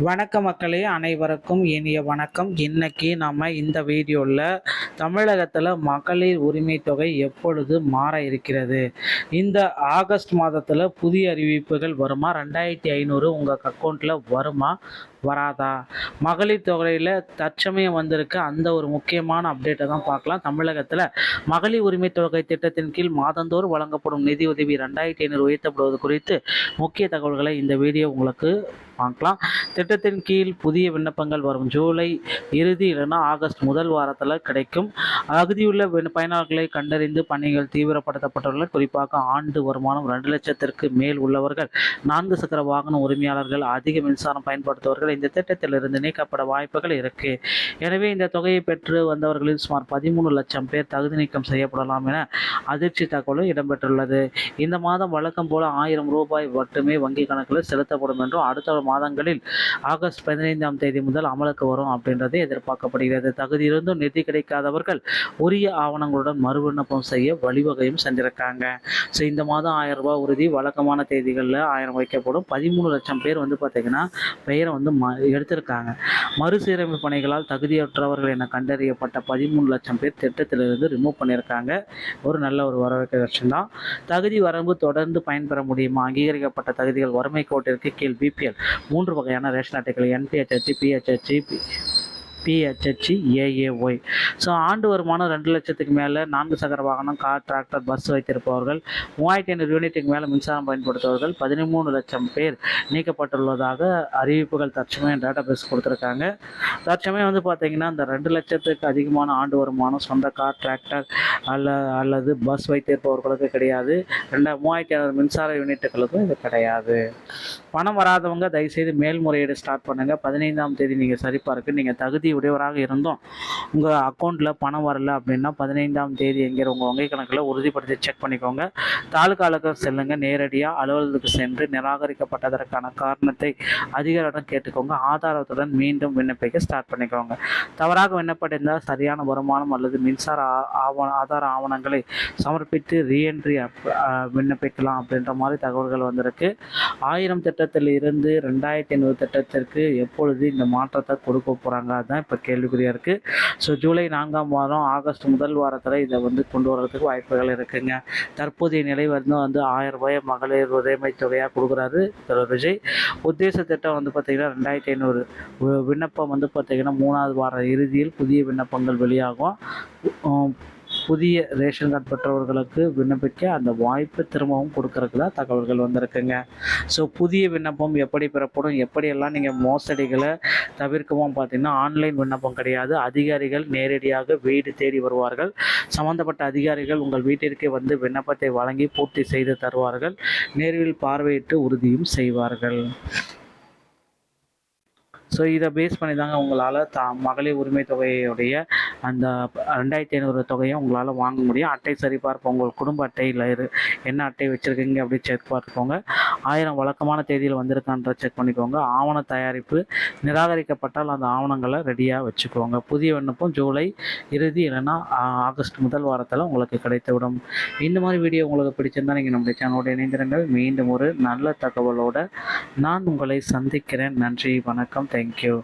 வணக்க மக்களே, அனைவருக்கும் இனிய வணக்கம். இன்னைக்கு நம்ம இந்த வீடியோவில் தமிழகத்தில் மகளிர் உரிமை தொகை எப்பொழுது மாற இருக்கிறது, இந்த ஆகஸ்ட் மாதத்தில் புதிய அறிவிப்புகள் வருமா, 2500 உங்கள் அக்கௌண்ட்டில் வருமா வராதா, மகளிர் தொகையில் தற்சமயம் வந்திருக்கு அந்த ஒரு முக்கியமான அப்டேட்டை தான் பார்க்கலாம். தமிழகத்தில் மகளிர் உரிமை தொகை திட்டத்தின் கீழ் மாதந்தோறும் வழங்கப்படும் நிதி உதவி 2500 உயர்த்தப்படுவது குறித்து முக்கிய தகவல்களை இந்த வீடியோ உங்களுக்கு பார்க்கலாம். திட்டத்தின் கீழ் புதிய விண்ணப்பங்கள் வரும் ஜூலை இறுதி இல்லைன்னா ஆகஸ்ட் முதல் வாரத்தில் கிடைக்கும். தகுதியுள்ள பயனாளர்களை கண்டறிந்து பணிகள் தீவிரப்படுத்தப்பட்டுள்ள. குறிப்பாக ஆண்டு வருமானம் 2 லட்சத்திற்கு மேல் உள்ளவர்கள், 4 சக்கர வாகன உரிமையாளர்கள், அதிக மின்சாரம் பயன்படுத்துவர்கள் இந்த திட்டத்திலிருந்து நீக்கப்பட வாய்ப்புகள் இருக்கு. எனவே இந்த தொகையை பெற்று வந்தவர்களில் சுமார் 13 லட்சம் பேர் தகுதி நீக்கம் செய்யப்படலாம் என அதிர்ச்சி தகவலும் இடம்பெற்றுள்ளது. இந்த மாதம் வழக்கம் போல 1000 ரூபாய் மட்டுமே வங்கி கணக்கில் செலுத்தப்படும் என்றும் அடுத்த மாதங்களில் ஆகஸ்ட் 15ஆம் தேதி முதல் அமலுக்கு வரும் அப்படின்றது எதிர்பார்க்கப்படுகிறது. தகுதியிருந்தும் நிதி கிடைக்காதவர்கள் உரிய ஆவணங்களுடன் மறு விண்ணப்பம் செய்ய வழிவகையும் செஞ்சிருக்காங்க. ஸோ இந்த மாதம் 1000 ரூபாய் உறுதி வழக்கமான தேதிகளில் 1000 வைக்கப்படும். 13 லட்சம் பேர் பார்த்தீங்கன்னா பெயரை எடுத்திருக்காங்க. மறுசீரமைப்பு பணிகளால் தகுதியற்றவர்கள் என கண்டறியப்பட்ட 13 லட்சம் பேர் திட்டத்திலிருந்து ரிமூவ் பண்ணியிருக்காங்க. ஒரு நல்ல ஒரு வரவேற்க விஷயம் தான். தகுதி வரம்பு தொடர்ந்து பயன்பெற முடியுமா? அங்கீகரிக்கப்பட்ட தகுதிகள் வறுமை கோட்டிற்கு கீழ் பிபிஎல் 3 வகையான ரேஷன் அட்டைகள் NPHH, PHH, PHH, AAY. So ஆண்டு வருமானம் 2 லட்சத்துக்கு மேலே, 4 சக்கர வாகனம், கார், டிராக்டர், பஸ் வைத்திருப்பவர்கள், 3500 யூனிட்டுக்கு மேலே மின்சாரம் பயன்படுத்துபவர்கள் 13 லட்சம் பேர் நீக்கப்பட்டுள்ளதாக அறிவிப்புகள் தற்சமயம் டேட்டா பேஸ் கொடுத்துருக்காங்க. தற்சமயம் பார்த்தீங்கன்னா இந்த 2 லட்சத்துக்கு அதிகமான ஆண்டு வருமானம் சொந்த கார், டிராக்டர் அல்லது பஸ் வைத்திருப்பவர்களுக்கு கிடையாது. 3500 மின்சார யூனிட்டுகளுக்கும் இது கிடையாது. பணம் வராதவங்க தயவுசெய்து மேல்முறையீடு ஸ்டார்ட் பண்ணுங்கள். 15ஆம் தேதி நீங்கள் சரிபார்க்க. நீங்கள் தகுதி உடையவராக இருந்தோம் உங்கள் அக்கௌண்ட்டில் பணம் வரல அப்படின்னா 15ஆம் தேதி என்கிற உங்கள் வங்கி கணக்கில் உறுதிப்படுத்தி செக் பண்ணிக்கோங்க. தாலுகா அலுவலகம் செல்லுங்கள். நேரடியாக அலுவலகத்துக்கு சென்று நிராகரிக்கப்பட்டதற்கான காரணத்தை அதிகாரிடம் கேட்டுக்கோங்க. ஆதாரத்துடன் மீண்டும் விண்ணப்பிக்க ஸ்டார்ட் பண்ணிக்கோங்க. தவறாக விண்ணப்பட்டிருந்தால் சரியான வருமானம் அல்லது மின்சார ஆதார ஆவணங்களை சமர்ப்பித்து ரீஎன்ட்ரி விண்ணப்பிக்கலாம் அப்படின்ற மாதிரி தகவல்கள் வந்திருக்கு. 1000 திட்டத்தில் இருந்து 2500 திட்டத்திற்கு எப்பொழுது இந்த மாற்றத்தை கொடுக்க போகிறாங்க, அதுதான் இப்போ கேள்விக்குறியாக இருக்குது. ஸோ ஜூலை 4ஆம் வாரம் ஆகஸ்ட் முதல் வாரத்தில் இதை கொண்டு வர்றதுக்கு வாய்ப்புகள் இருக்குங்க. தற்போதைய நிலை 1000 ரூபாய் மகளிர் உரிமை தொகையாக கொடுக்குறாரு விஜய். உத்தேச திட்டம் பார்த்திங்கன்னா 2500 விண்ணப்பம் பார்த்திங்கன்னா 3வது வார இறுதியில் புதிய விண்ணப்பங்கள் வெளியாகும். புதிய ரேஷன் கார்டு பெற்றவர்களுக்கு விண்ணப்பிக்க அந்த வாய்ப்பு திரும்பவும் கொடுக்கறதுக்கு தான் தகவல்கள் வந்திருக்குங்க. ஸோ புதிய விண்ணப்பம் எப்படி பெறப்படும், எப்படியெல்லாம் நீங்கள் மோசடிகளை தவிர்க்கவும் பார்த்தீங்கன்னா ஆன்லைன் விண்ணப்பம் கிடையாது. அதிகாரிகள் நேரடியாக வீடு தேடி வருவார்கள். சம்பந்தப்பட்ட அதிகாரிகள் உங்கள் வீட்டிற்கே விண்ணப்பத்தை வழங்கி பூர்த்தி செய்து தருவார்கள். நேரில் பார்வையிட்டு உறுதியும் செய்வார்கள். ஸோ இதை பேஸ் பண்ணி தாங்க உங்களால் மகளிர் உரிமை தொகையுடைய அந்த 2500 தொகையை உங்களால் வாங்க முடியும். அட்டை சரிபார்ப்பு உங்கள் குடும்ப அட்டையில் என்ன அட்டை வச்சுருக்கீங்க அப்படி செக் பார்த்துக்கோங்க. 1000 வழக்கமான தேதியில் வந்திருக்கான்ற செக் பண்ணிக்கோங்க. ஆவண தயாரிப்பு நிராகரிக்கப்பட்டால் அந்த ஆவணங்களை ரெடியாக வச்சுக்கோங்க. புதிய விண்ணப்பம் ஜூலை இறுதி இல்லைன்னா ஆகஸ்ட் முதல் வாரத்தில் உங்களுக்கு கிடைத்துவிடும். இந்த மாதிரி வீடியோ உங்களுக்கு பிடிச்சிருந்தால் நீங்கள் நம்முடைய சேனலோடு இணைந்திருங்கள். மீண்டும் ஒரு நல்ல தகவலோடு நான் உங்களை சந்திக்கிறேன். நன்றி, வணக்கம். Thank you.